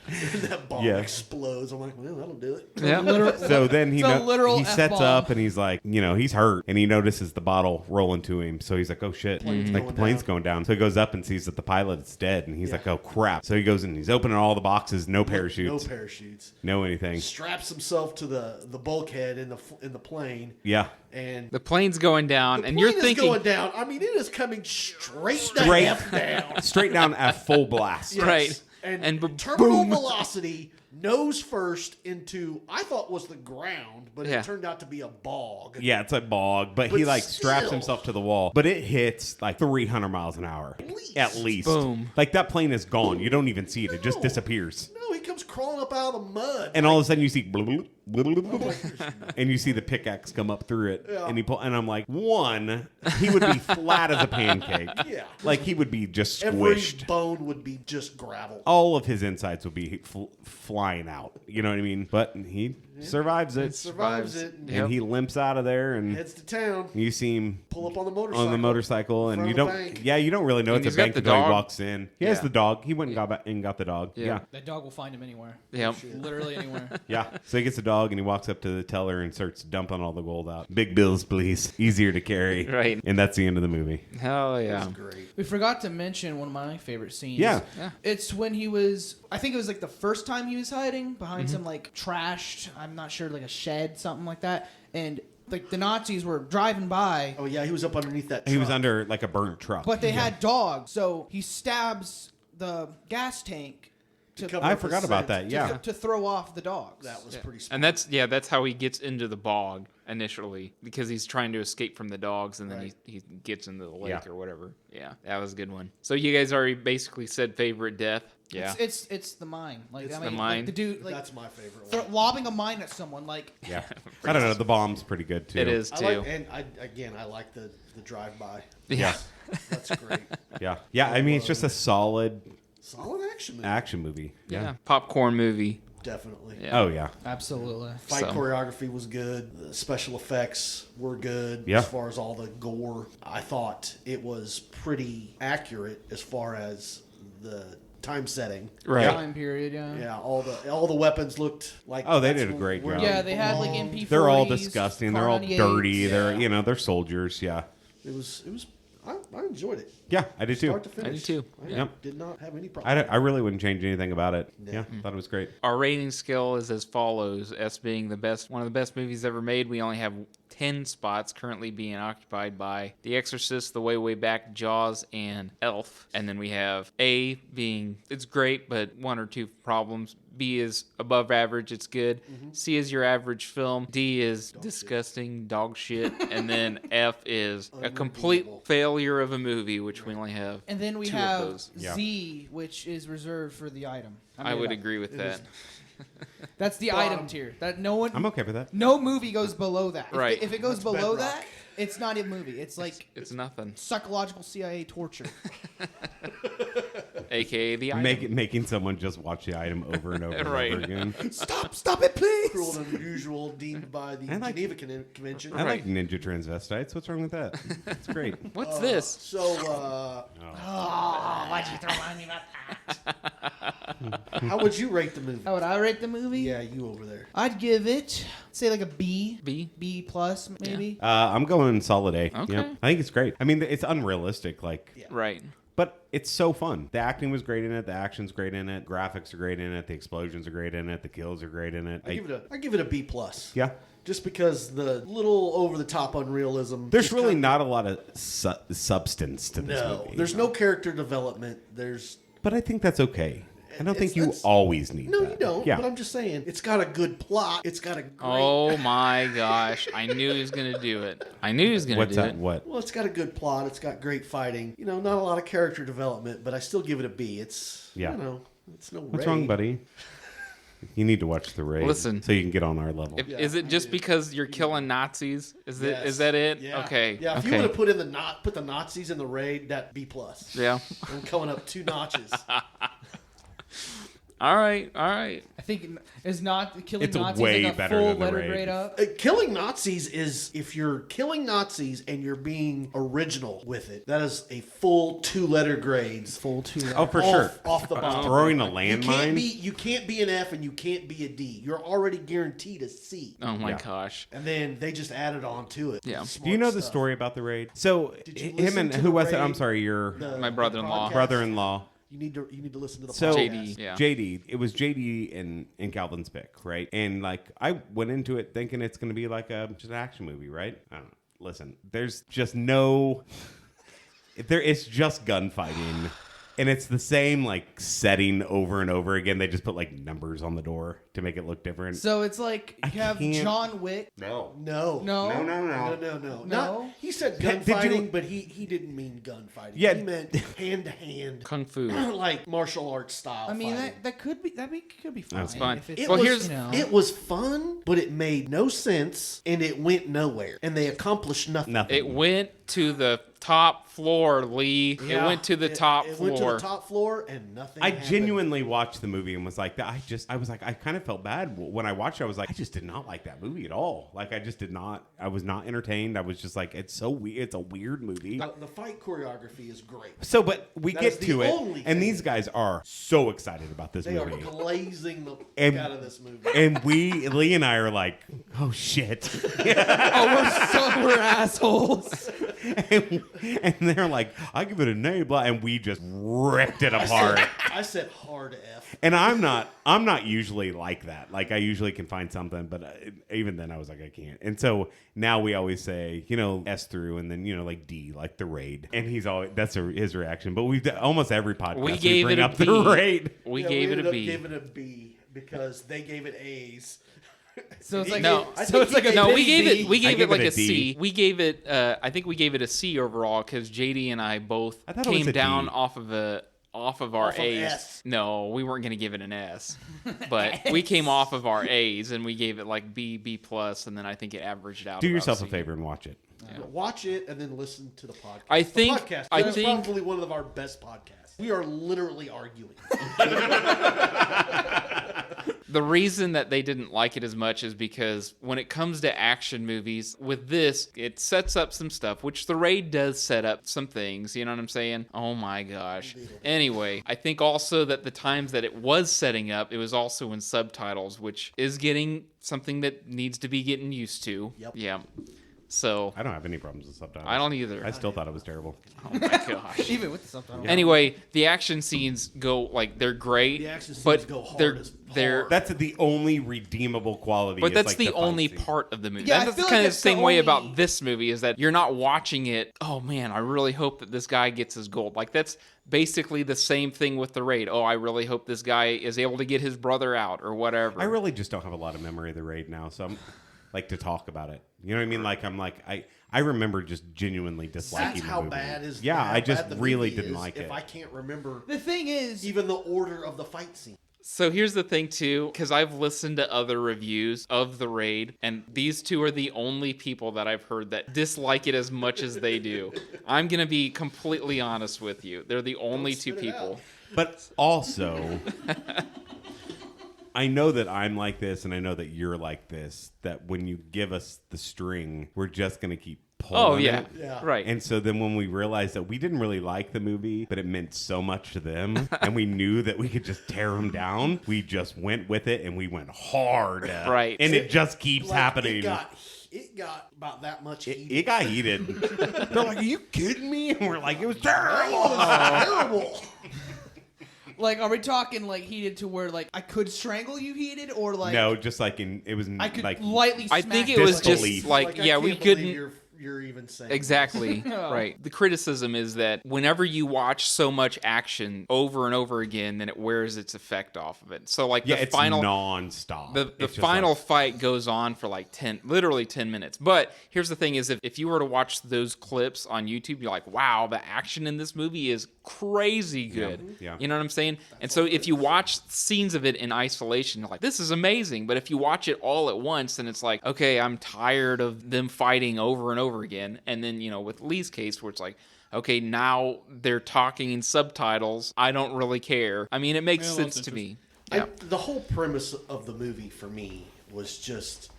And that bomb Yeah. explodes. I'm like, well, that'll do it. Yeah. So then It's a literal he sets F-bomb. up and he's like, he's hurt, and he notices the bottle rolling to him. So he's like, oh shit, Plane's like going the plane's down. going down. So he goes up and sees that the pilot is dead, and he's Yeah. like, oh crap. So he goes and he's opening all the boxes, no No parachutes, parachutes. no anything. Straps himself to the bulkhead in the plane, Yeah, and The plane's going down, the and plane you're is thinking, going down. I mean, it is coming straight Straight. the F down. straight down at full blast. Yes. Right. And And terminal boom. velocity, nose first into, I thought was the ground, but Yeah. it turned out to be a bog. Yeah, it's a bog, but he But like straps still. himself to the wall. But it hits like 300 miles an hour. least. At least. Boom. Like that plane is gone. You don't even see it. It just No. disappears. No, he comes crawling up out of the mud. And all of a sudden you see blub, blub, blub, blub, blub, and you see the pickaxe come up through it. Yeah. And I'm like, one, he would be flat as a pancake. Yeah. Like he would be just Every squished. bone would be just gravel. All of his insides would be flying out. You know what I mean? But he survives it. Survives it and Yep. And he limps out of there, and heads to town. you see him Pull up on the motorcycle. and front you of the don't bank. you don't really know And it's he's a got bank the until he dog. walks in. He has Yeah. the dog. He went and got the dog. Yeah. Yeah. That dog will find him anywhere. Yep. Literally anywhere. Yeah. So he gets the dog and he walks up to the teller and starts dumping all the gold out. Big bills, please. Easier to carry. Right. And that's the end of the movie. Hell yeah. That's great. We forgot to mention one of my favorite scenes. Yeah. Yeah. It's when he was, I think it was like the first time he was hiding behind some like trashed, I'm not sure, like a shed, something like that. And like the Nazis were driving by, Oh yeah, he was up underneath that. He was truck. under like a burnt truck. but they had dogs. So he stabs the gas tank to, cover I up his forgot about scent. that. Yeah. to throw off the dogs. That was pretty. Smart. And that's how he gets into the bog initially, because he's trying to escape from the dogs, and then Right. he gets into the lake Yeah. or whatever. Yeah, that was a good one. So you guys already basically said favorite death. Yeah. It's the mine. Like It's I the mean, mine. like the dude, like That's my favorite one. lobbing a mine at someone. Like Yeah. I don't know. The bomb's pretty good too. It is I too. like, and I like the drive by. Yeah. That's great. Yeah. Yeah. I mean, it's just a solid Solid action movie. action movie. Yeah. Popcorn movie. Definitely. Yeah. Oh, yeah. absolutely. Fight So- choreography was good. The special effects were good. Yeah. As far as all the gore, I thought it was pretty accurate as far as the time setting. Right. Time period. Yeah. Yeah, all the weapons looked like. Oh, they that's did a great where job. they Yeah, they had like belonged. MP40s. They're all disgusting. They're all Kar 98s. dirty. They're, Yeah. they're soldiers. Yeah. It was. I enjoyed it. Yeah. I did too. Start to finish. too. I Yep. did not have any problem. I really wouldn't change anything about it. Yeah. Yeah. Thought it was great. Our rating scale is as follows: S being the best, one of the best movies ever made. We only have 10 spots currently being occupied by The Exorcist, The Way Back, Jaws, and Elf. And then we have A being it's great, but one or two problems. B is above average, it's good. C is your average film. D is disgusting dog shit. And then F is a complete Unredeemable. failure of a movie, which we only have. And then we two of have those. Yeah. Z, which is reserved for the item. I made would it up. agree with It that. That's the item tier. That no one. I'm okay with that. No movie goes below that. Right. If it goes That's below bedrock. that, it's not a movie. It's like It's nothing. psychological CIA torture. AKA the item. Making someone just watch the item over and over and Right. over again. Stop it, please. Cruel and unusual, deemed by the I like- Geneva Convention. I like ninja transvestites. What's wrong with that? That's great. What's this? So, Oh, why'd you throw me about that? how would you rate the movie? How would I rate the movie? Yeah, you over there. I'd give it, say, like a B. B? B plus, maybe. I'm going solid A. Okay. Yep. I think it's great. I mean, it's unrealistic, Right. but it's so fun. The acting was great in it. The action's great in it. Graphics are great in it. The explosions are great in it. The kills are great in it. I give it a B plus. Yeah. Just because the little over the top unrealism. There's just really kinda- not a lot of substance to this No, movie. there's no character development. But I think that's okay. I don't think you that's- always need No, that. you don't. Yeah. But I'm just saying, it's got a good plot. It's got a great. Oh my gosh. I knew he was going to do it. I knew he was going to What's do that? it. What? Well, it's got a good plot. It's got great fighting. You know, not a lot of character development, but I still give it a B. It's Yeah. You know, it's no. What's Ray. wrong, buddy? You need to watch The Raid. Listen. So you can get on our level. Is it just because you're killing Nazis? Is Yes. that it? Yeah. Okay. Yeah. If you okay. would have put the Nazis in the raid, that B plus. Yeah. I'm coming up 2 notches. All right. I think is not killing It's Nazis way like a better full than the letter Raid. grade up. Killing Nazis is, if you're killing Nazis and you're being original with it, that is a full 2-letter grades. Full 2 letter. Oh, for off, sure. Off the bottom. Throwing a You can't be an F and you can't be a D. You're already guaranteed a C. Oh my Yeah. gosh. And then they just added on to it. Yeah. Smart Do you know the stuff. story about The Raid? So Did you him listen and to who The was it? I'm Raid? sorry, your The My brother-in-law. podcast? brother-in-law. You need to listen to the So podcast. JD. Yeah. JD, it was JD and Calvin's pick, right? And like I went into it thinking it's going to be like just an action movie, right? I don't know. Listen, there's just it's just gunfighting. And it's the same like setting over and over again. They just put like numbers on the door to make it look different. So it's like you have can't- John Wick. No. No. No. No. Not, he said Did you- gunfighting, but he didn't mean gunfighting. Yeah. He meant hand to hand, Kung Fu. like martial arts style. I mean fighting. that could be could be fine. That's fine. If it's, It Well, was, here's- you know. it was fun, but it made no sense, and it went nowhere, and they accomplished nothing. Nothing. It went to the top floor, Lee. Yeah. It went to the top it floor. went to the top floor, and nothing. I happened. genuinely watched the movie and was like, I kind of felt bad when I watched it. I was like, I just did not like that movie at all. Like, I just did not. I was not entertained. I was just like, it's so weird. It's a weird movie. The fight choreography is great. So, but we That get is the to it, only and thing. these guys are so excited about this They are movie. glazing the And- out of this movie. And Lee and I are like, oh shit. we're assholes. and they're like, I give it an A, blah, and we just ripped it apart. I said hard F. And I'm not usually like that. Like I usually can find something, but even then I was like, I can't. And so now we always say, S through, and then like D, like The Raid. And he's always his reaction. But we've almost every podcast We gave bring it a up B. The Raid. We Yeah, gave we it ended a up B. giving it a B because they gave it A's. So it's like No. so it's like a No, big we gave D. it. We gave it like it a a D. C. We gave it. I think we gave it a C overall because JD and I both I thought it was came a down D. off of our Off of A's. S. No, we weren't going to give it an S, but we came off of our A's and we gave it like B plus, and then I think it averaged out. Do about yourself C. a favor and watch it. Watch it and then listen to the podcast. I The think- podcast. I That's think- probably one of our best podcasts. We are literally arguing. The reason that they didn't like it as much is because when it comes to action movies, with this, it sets up some stuff, which The Raid does set up some things. You know what I'm saying? Oh my gosh. Anyway, I think also that the times that it was setting up, it was also in subtitles, which is getting something that needs to be getting used to. Yep. Yeah. So, I don't have any problems with subtitles. I don't either. I still thought it was terrible. Oh my gosh. Even with the subtitles. Anyway, the action scenes go, like, they're great. The action scenes but go hard they're, as they're, hard. That's the only redeemable quality. But is, that's like, the fight only scene. part of the movie. Yeah, I That's feel kind like of the that's same the way only- about this movie is that you're not watching it, oh man, I really hope that this guy gets his gold. Like that's basically the same thing with The Raid. Oh, I really hope this guy is able to get his brother out or whatever. I really just don't have a lot of memory of The Raid now, so I'm like to talk about it. You know what I mean? Like I remember just genuinely disliking That's the how movie. bad is. Yeah, how I just bad the really movie didn't is like if it. I can't remember The thing is, even the order of the fight scene. So here's the thing too, because I've listened to other reviews of The Raid, and these two are the only people that I've heard that dislike it as much as they do. I'm gonna be completely honest with you. They're the only two people. But also, I know that I'm like this, and I know that you're like this, that when you give us the string, we're just going to keep pulling Oh yeah. it. Yeah. Right. And so then when we realized that we didn't really like the movie, but it meant so much to them, and we knew that we could just tear them down, we just went with it, and we went hard. Right. And it just keeps happening. It got about that much It, heated. it got heated. They're like, "Are you kidding me?" And we're like, "It was terrible." It was terrible. Like, are we talking like heated to where like I could strangle you heated, or like No, just like it was I could like lightly? I Smack think it you? was just Disbelief. like, I yeah, we can't believe couldn't. You're even saying Exactly. Oh. Right. The criticism is that whenever you watch so much action over and over again, then it wears its effect off of it. So like yeah, the it's final nonstop. the It's just final like- fight goes on for like literally 10 minutes. But here's the thing is if you were to watch those clips on YouTube, you're like, wow, the action in this movie is crazy good. Yeah. You know what I'm saying? And so if you watch scenes of it in isolation, you're like, this is amazing. But if you watch it all at once, then it's like, okay, I'm tired of them fighting over and over again. And then, you know, with Lee's case where it's like, okay, now they're talking in subtitles. I don't really care. I mean, it makes Yeah, sense that's to me. The whole premise of the movie for me was just,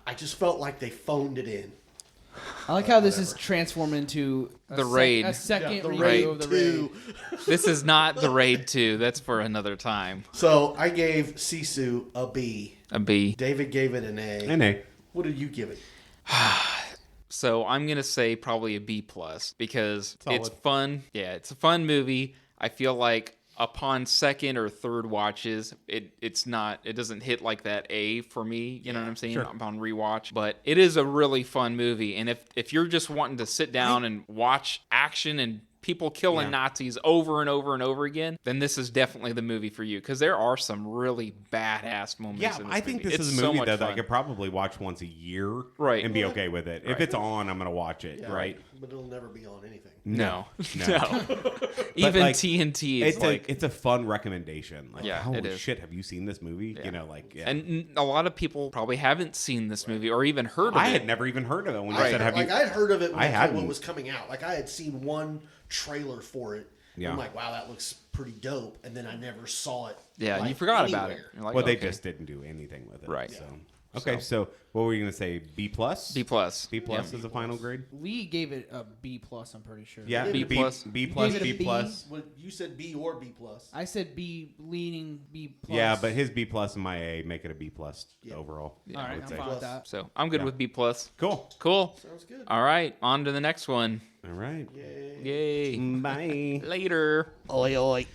I just felt like they phoned it in. I like how this is transformed into The Raid. a second Yeah, the review Raid of the 2. Raid. This is not the Raid 2. That's for another time. So I gave Sisu a B. A B. David gave it an A. And A. What did you give it? So I'm gonna say probably a B plus because it's Solid. fun. Yeah, it's a fun movie. I feel like upon second or third watches, it doesn't hit like that A for me. You know what I'm saying? sure. Upon rewatch, but it is a really fun movie. And if you're just wanting to sit down and watch action and people killing Yeah. Nazis over and over and over again, then this is definitely the movie for you because there are some really badass moments. Yeah, in this I think movie. this It's is a so movie much that I fun. could probably watch once a year, Right. and be okay with it. If it's on, I'm gonna watch it, right? But it'll never be on anything. No, No. no. Even like, TNT is It's like, it's a fun recommendation. Like, Yeah, holy it is. shit, have you seen this movie? Yeah. You know, like, yeah. and a lot of people probably haven't seen this movie or even heard of I it. had never even heard of it when you I said, "Have like you?" I had heard of it when I it hadn't. was coming out. Like I had seen one trailer for it. Yeah. I'm like, wow, that looks pretty dope. And then I never saw it. Yeah, like, you forgot about it. anywhere. You're like, Well, they okay. just didn't do anything with it, Right. So. Okay, so what were you gonna say? B plus. B plus. B plus is a final grade. Lee gave it a B plus. I'm pretty sure. Yeah, B plus. B plus, gave it a B B. plus. Well, you said B or B plus. I said B, leaning B plus. Yeah, but his B plus and my A make it a B plus Yeah. overall. all I right, would I'm say. fine with that. So I'm good Yeah. with B plus. Cool. Cool. Sounds good. All right, on to the next one. All right. Yay. Yay. Bye. Later. Oi, oi.